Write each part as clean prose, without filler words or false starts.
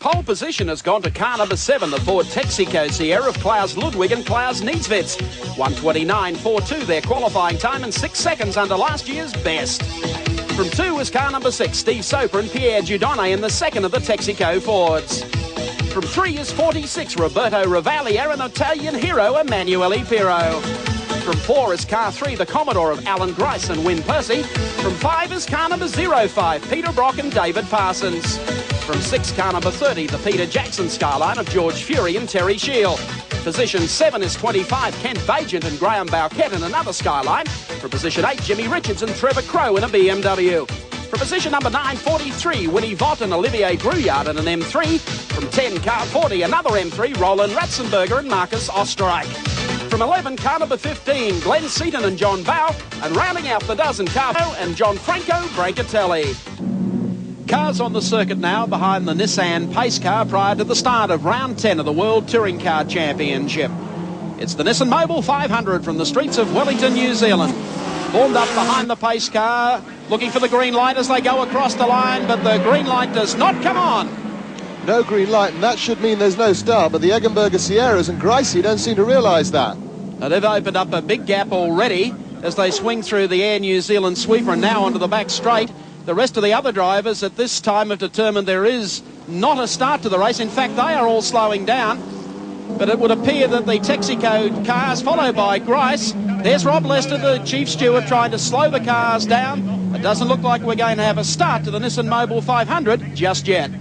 Pole position has gone to car number 7, the Ford Texaco Sierra of Klaus Ludwig and Klaus Niedzwitz. 1:29.42 their qualifying time and 6 seconds under last year's best. From 2 is car number 6, Steve Soper and Pierre Giudone in the second of the Texaco Fords. From 3 is 46, Roberto Ravalier and Italian hero Emanuele Pirro. From 4 is car 3, the Commodore of Alan Grice and Wynne Percy. From 5 is car number 05, Peter Brock and David Parsons. From 6, car number 30, the Peter Jackson Skyline of George Fury and Terry Shield. Position 7 is 25, Kent Bagent and Graham Bowkett in another Skyline. From position 8, Jimmy Richards and Trevor Crow in a BMW. From position number 9, 43, Winnie Vaught and Olivier Brouillard in an M3. From 10, car 40, another M3, Roland Ratzenberger and Marcus Osterreich. From 11, car number 15, Glenn Seaton and John Bow, and rounding out the dozen, car and John Franco Brancatelli. Cars on the circuit now behind the Nissan pace car prior to the start of round 10 of the World Touring Car Championship. It's the Nissan Mobil 500 from the streets of Wellington, New Zealand. Formed up behind the pace car, looking for the green light as they go across the line, but the green light does not come on. No green light, and that should mean there's no start, but the Eggenberger Sierras and Gricey don't seem to realise that. Now they've opened up a big gap already as they swing through the Air New Zealand sweeper and now onto the back straight. The rest of the other drivers at this time have determined there is not a start to the race. In fact, they are all slowing down. But it would appear that the Texaco cars, followed by Grice. There's Rob Lester, the chief steward, trying to slow the cars down. It doesn't look like we're going to have a start to the Nissan Mobil 500 just yet.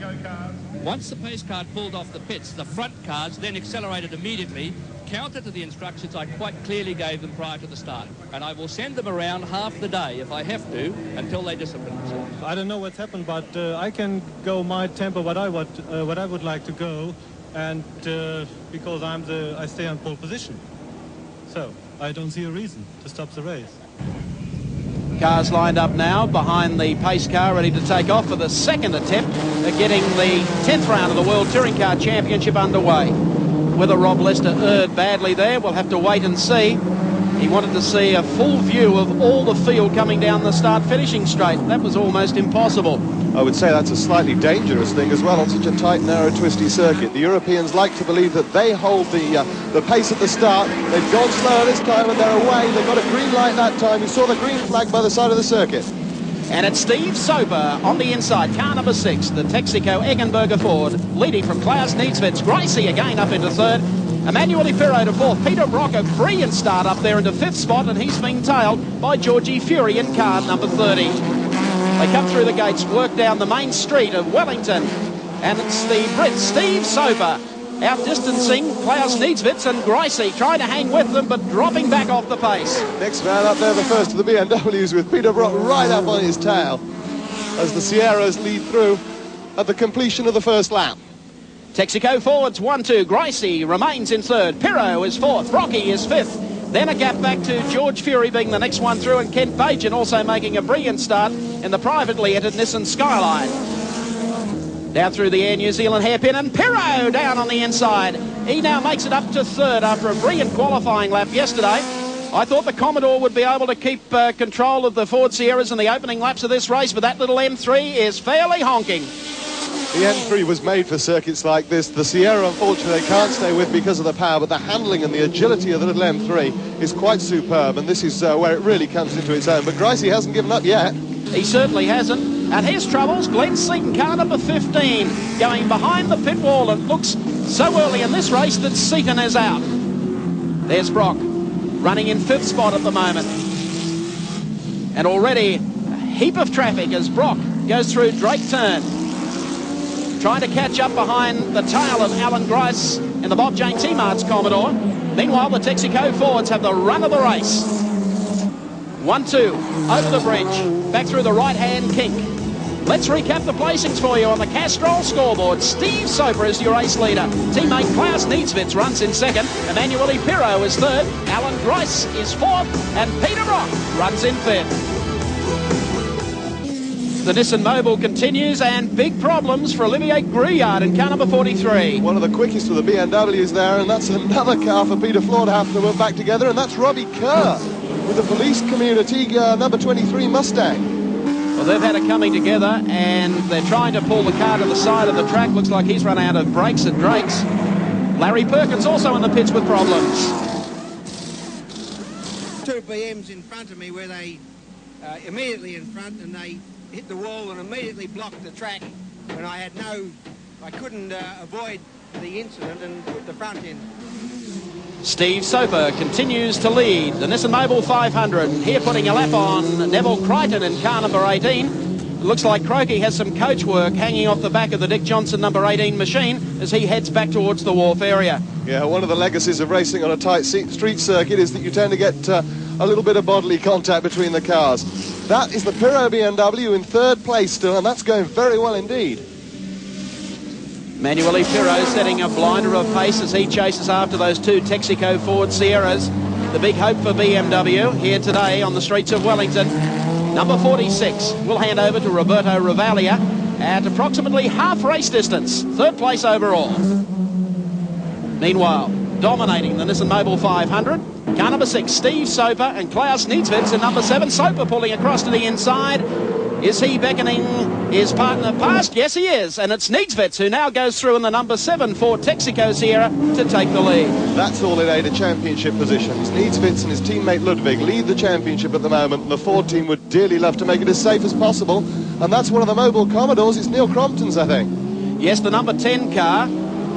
Once the pace car pulled off the pits, the front cars then accelerated immediately, counter to the instructions I quite clearly gave them prior to the start. And I will send them around half the day, if I have to, until they discipline themselves. I don't know what's happened, but I can go my tempo what I would like to go, and because I stay on pole position. So I don't see a reason to stop the race. Cars lined up now behind the pace car, ready to take off for the second attempt at getting the 10th round of the World Touring Car Championship underway. Whether Rob Lester erred badly there, we'll have to wait and see. He wanted to see a full view of all the field coming down the start-finishing straight. That was almost impossible. I would say that's a slightly dangerous thing as well on such a tight, narrow, twisty circuit. The Europeans like to believe that they hold the pace at the start. They've gone slower this time and they're away. They got a green light that time. You saw the green flag by the side of the circuit. And it's Steve Soper on the inside, car number 6, the Texaco Eggenberger Ford, leading from Klaus Niedzwitz. Gricey again up into 3rd. Emanuele Pirro to 4th. Peter Brock, a brilliant start up there into 5th spot, and he's being tailed by Georgie Fury in car number 30. They come through the gates, work down the main street of Wellington, and it's the Brit Steve Soper outdistancing Klaus Niedzwitz and Gricey, trying to hang with them but dropping back off the pace. Next man up there, the first of the BMWs, with Peter Brock right up on his tail as the Sierras lead through at the completion of the first lap. Texaco forwards 1-2. Gricey remains in 3rd. Pirro is 4th. Brocky is 5th. Then a gap back to George Fury being the next one through, and Kent Bagent also making a brilliant start in the privately entered Nissan Skyline. Down through the Air New Zealand hairpin, and Pirro down on the inside. He now makes it up to 3rd after a brilliant qualifying lap yesterday. I thought the Commodore would be able to keep control of the Ford Sierras in the opening laps of this race, but that little M3 is fairly honking. The M3 was made for circuits like this. The Sierra, unfortunately, they can't stay with because of the power, but the handling and the agility of the little M3 is quite superb, and this is where it really comes into its own. But Gricey hasn't given up yet. He certainly hasn't. And his troubles, Glenn Seaton, car number 15, going behind the pit wall. It looks so early in this race that Seaton is out. There's Brock, running in 5th spot at the moment. And already a heap of traffic as Brock goes through Drake Turn, trying to catch up behind the tail of Alan Grice in the Bob Jane T-Mart's Commodore. Meanwhile, the Texaco Fords have the run of the race. 1-2, over the bridge, back through the right-hand kink. Let's recap the placings for you on the Castrol scoreboard. Steve Soper is your race leader. Teammate Klaus Niedzwitz runs in 2nd. Emanuele Pirro is 3rd. Alan Grice is 4th. And Peter Brock runs in 5th. The Nissan Mobil continues, and big problems for Olivier Brouillard in car number 43. One of the quickest of the BMWs there, and that's another car for Peter Floor to have to work back together, and that's Robbie Kerr with the police community number 23 Mustang. Well, they've had a coming together, and they're trying to pull the car to the side of the track. Looks like he's run out of brakes at Drake's. Larry Perkins also in the pits with problems. Two BMs in front of me where they immediately in front, and they hit the wall and immediately blocked the track, and I couldn't avoid the incident and put the front in. Steve Soper continues to lead the Nissan Mobil 500. Here putting a lap on Neville Crichton in car number 18. It looks like Croaky has some coach work hanging off the back of the Dick Johnson number 18 machine as he heads back towards the wharf area. Yeah, one of the legacies of racing on a tight street circuit is that you tend to get a little bit of bodily contact between the cars. That is the Pirro BMW in third place still, and that's going very well indeed. Manueli Pirro setting a blinder of pace as he chases after those two Texaco Ford Sierras. The big hope for BMW here today on the streets of Wellington. Number 46 will hand over to Roberto Ravalia at approximately half race distance. Third place overall. Meanwhile, dominating the Nissan Mobil 500, car number 6, Steve Soper and Klaus Niedzwitz in number 7. Soper pulling across to the inside. Is he beckoning his partner past? Yes, he is. And it's Niedzwitz who now goes through in the number 7 Ford Texaco Sierra to take the lead. That's all in aid of championship positions. Niedzwitz and his teammate Ludwig lead the championship at the moment, and the Ford team would dearly love to make it as safe as possible. And that's one of the Mobil Commodores. It's Neil Crompton's, I think. Yes, the number 10 car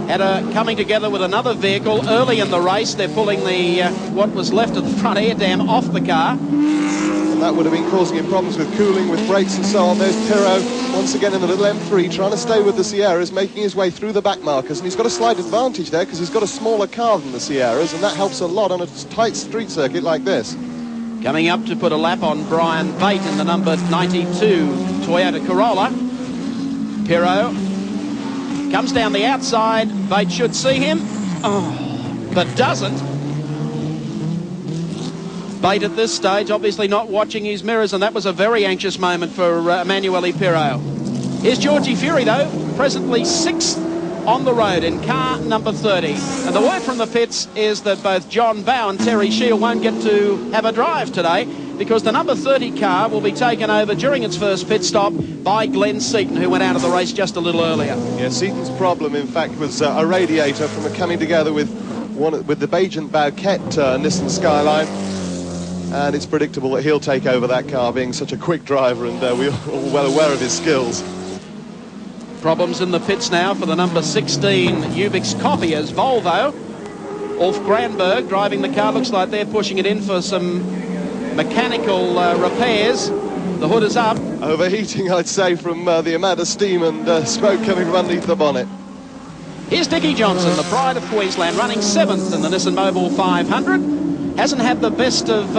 had a coming together with another vehicle early in the race. They're pulling the what was left of the front air dam off the car. And that would have been causing him problems with cooling, with brakes and so on. There's Pirro once again in the little M3 trying to stay with the Sierras, making his way through the back markers, and he's got a slight advantage there because he's got a smaller car than the Sierras, and that helps a lot on a tight street circuit like this. Coming up to put a lap on Brian Bate in the number 92 Toyota Corolla. Pirro comes down the outside. Bate should see him, but doesn't. Bate at this stage obviously not watching his mirrors, and that was a very anxious moment for Emanuele Pirro. Here's Georgie Fury though, presently 6th on the road in car number 30. And the word from the pits is that both John Bow and Terry Shield won't get to have a drive today because the number 30 car will be taken over during its first pit stop by Glenn Seaton, who went out of the race just a little earlier. Yeah, Seaton's problem in fact was a radiator from coming together with the Bajent Bauquet Nissan Skyline. And it's predictable that he'll take over that car, being such a quick driver, and we're all well aware of his skills. Problems in the pits now for the number 16 Ubix Copiers Volvo. Ulf Granberg driving the car. Looks like they're pushing it in for some mechanical repairs. The hood is up. Overheating, I'd say, from the amount of steam and smoke coming from underneath the bonnet. Here's Dickie Johnson, the pride of Queensland, running 7th in the Nissan Mobil 500. Hasn't had the best of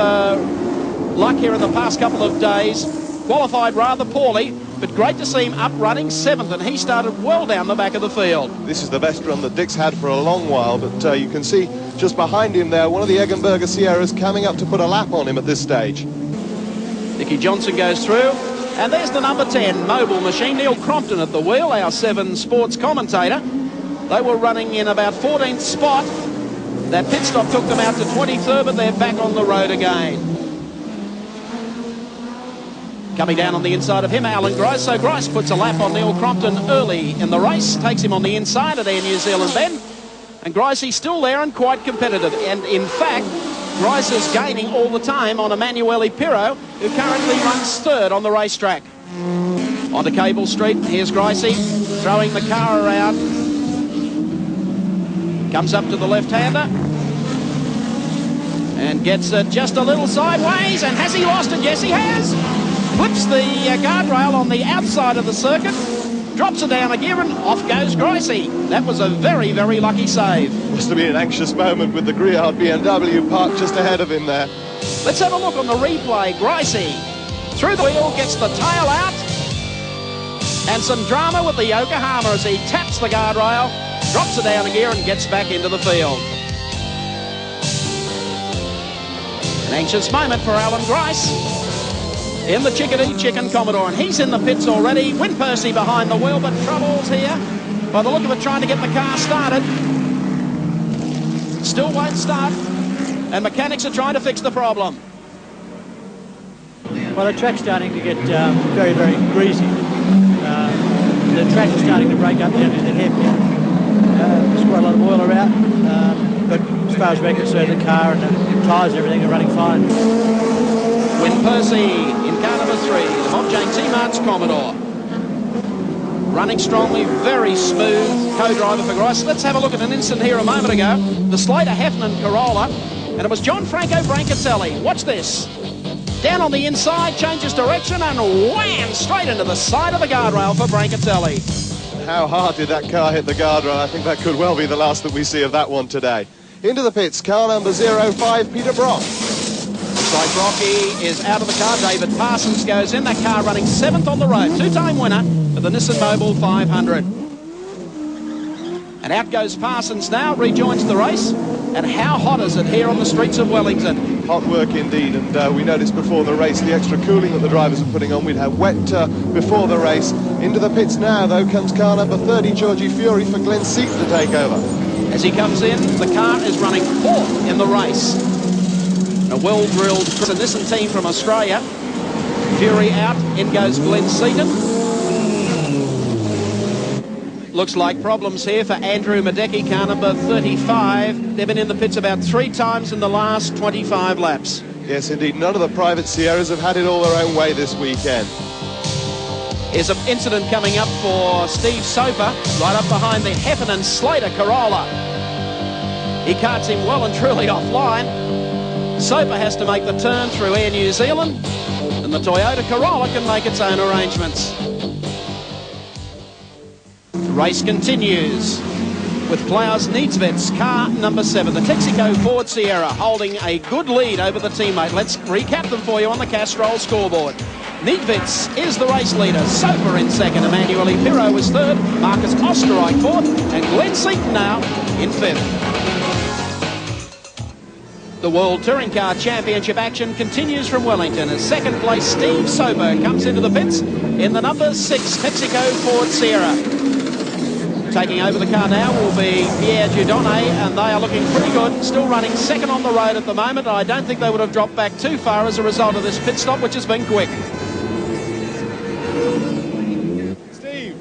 luck here in the past couple of days. Qualified rather poorly, but great to see him up running 7th, and he started well down the back of the field. This is the best run that Dick's had for a long while, but you can see just behind him there, one of the Eggenberger Sierras coming up to put a lap on him at this stage. Dickie Johnson goes through, and there's the number 10 Mobil machine, Neil Crompton at the wheel, our 7 sports commentator. They were running in about 14th spot. That pit stop took them out to 23rd, but they're back on the road again. Coming down on the inside of him, Alan Grice. So Grice puts a lap on Neil Crompton early in the race, takes him on the inside at Air New Zealand then. And Grice, he's still there and quite competitive. And in fact, Grice is gaining all the time on Emanuele Pirro, who currently runs 3rd on the racetrack. Onto Cable Street, here's Grice throwing the car around. Comes up to the left-hander and gets it just a little sideways. And has he lost it? Yes, he has. Flips the guardrail on the outside of the circuit, drops it down a gear, and off goes Gricey. That was a very, very lucky save. Must have been an anxious moment with the Griard BMW parked just ahead of him there. Let's have a look on the replay. Gricey through the wheel, gets the tail out, and some drama with the Yokohama as he taps the guardrail, drops it down a gear and gets back into the field. An anxious moment for Alan Grice in the Chickadee Chicken Commodore, and he's in the pits already. Win Percy behind the wheel, but troubles here. By the look of it, trying to get the car started. Still won't start, and mechanics are trying to fix the problem. Well, the track's starting to get very, very greasy. The track is starting to break up down in the hairpin. There's quite a lot of oil around. But as far as we're concerned, the car and the tyres and everything are running fine. Win Percy in car number 3, the Bob Jane T-Mart's Commodore. Running strongly, very smooth co-driver for Grice. Let's have a look at an incident here a moment ago. The Slater Heffernan Corolla, and it was John Franco Brancatelli. Watch this. Down on the inside, changes direction, and wham! Straight into the side of the guardrail for Brancatelli. How hard did that car hit the guardrail? I think that could well be the last that we see of that one today. Into the pits, car number 05, Peter Brock. Like Rocky is out of the car. David Parsons goes in. That car running 7th on the road. Two-time winner of the Nissan Mobil 500. And out goes Parsons now, rejoins the race. And how hot is it here on the streets of Wellington? Hot work indeed, and we noticed before the race the extra cooling that the drivers are putting on. We'd have wet before the race. Into the pits now, though, comes car number 30, Georgie Fury, for Glenn Seaton to take over. As he comes in, the car is running 4th in the race. A well-drilled Nissan team from Australia. Fury out, in goes Glenn Seaton. Looks like problems here for Andrew Madecki, car number 35. They've been in the pits about 3 times in the last 25 laps. Yes, indeed. None of the private Sierras have had it all their own way this weekend. Here's an incident coming up for Steve Soper, right up behind the Heffernan Slater Corolla. He carts him well and truly offline. Soper has to make the turn through Air New Zealand, and the Toyota Corolla can make its own arrangements. The race continues with Klaus Niedzvet's car number 7, the Texaco Ford Sierra, holding a good lead over the teammate. Let's recap them for you on the Castrol scoreboard. Niedzvet's is the race leader, Soper in 2nd, Emanuele Pirro was 3rd, Marcus Osterreich 4th, and Glenn Seaton now in 5th. The World Touring Car Championship action continues from Wellington as 2nd place Steve Soper comes into the pits in the number 6 Texaco Ford Sierra. Taking over the car now will be Pierre Dieudonné, and they are looking pretty good, still running 2nd on the road at the moment. I don't think they would have dropped back too far as a result of this pit stop, which has been quick. Steve,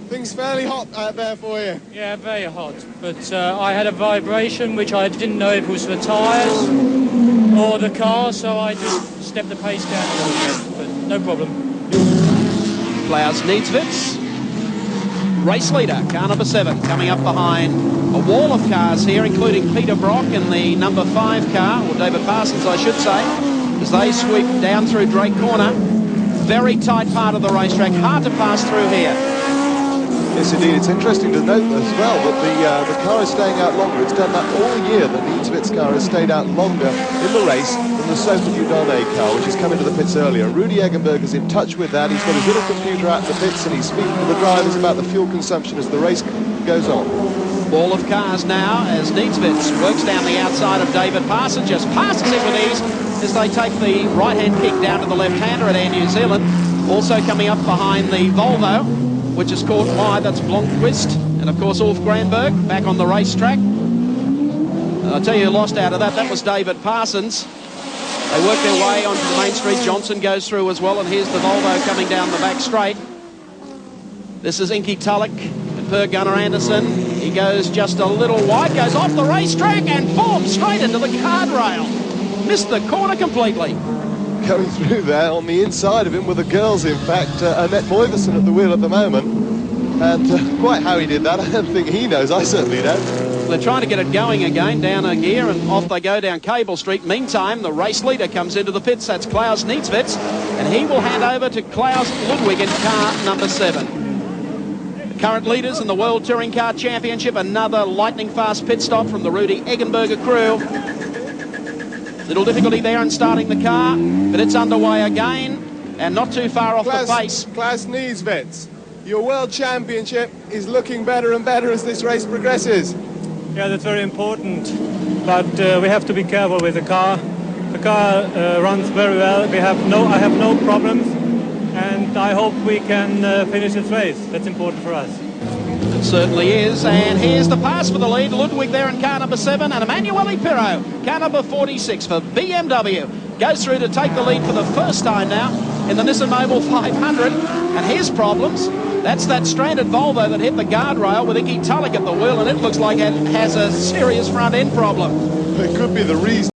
things fairly hot out there for you. Yeah, very hot, but I had a vibration which I didn't know if it was the tyres or the car, so I just stepped the pace down a little bit, but no problem. Klaus Niedzvet's race leader, car number 7, coming up behind a wall of cars here, including Peter Brock in the number 5 car, or David Parsons, I should say, as they sweep down through Drake Corner. Very tight part of the racetrack, hard to pass through here. Yes, indeed. It's interesting to note as well that the car is staying out longer. It's done that all year. The Niedzvet's car has stayed out longer in the race than the Soper Dieudonné car, which has come into the pits earlier. Rudy Eggenberg is in touch with that. He's got his little computer out in the pits, and he's speaking to the drivers about the fuel consumption as the race goes on. Wall of cars now as Niedzvet's works down the outside of David Parsons, just passes it with ease as they take the right-hand kick down to the left-hander at Air New Zealand. Also coming up behind the Volvo, which is caught wide, that's Blomqvist, and of course Ulf Granberg back on the racetrack. I'll tell you who lost out of that, that was David Parsons. They work their way onto the main street. Johnson goes through as well, and here's the Volvo coming down the back straight. This is Inky Tulloch and Per Gunnar Anderson. He goes just a little wide, goes off the racetrack and boom, straight into the guardrail. Missed the corner completely. Going through there on the inside of him with the girls, in fact, Annette Moiverson at the wheel at the moment. And quite how he did that, I don't think he knows. I certainly don't. They're trying to get it going again, down a gear, and off they go down Cable Street. Meantime, the race leader comes into the pits. That's Klaus Niedzvet's, and he will hand over to Klaus Ludwig in car number 7. The current leaders in the World Touring Car Championship, another lightning-fast pit stop from the Rudy Eggenberger crew. Little difficulty there in starting the car, but it's underway again, and not too far off the pace. Klaus Niedzvet's, your World Championship is looking better and better as this race progresses. Yeah, that's very important, but we have to be careful with the car. The car runs very well. I have no problems, and I hope we can finish this race. That's important for us. It certainly is, and here's the pass for the lead. Ludwig there in car number 7, and Emanuele Pirro, car number 46 for BMW. goes through to take the lead for the first time now in the Nissan Mobil 500. And his problems, that's that stranded Volvo that hit the guardrail with Iggy Tulloch at the wheel, and it looks like it has a serious front end problem. It could be the reason.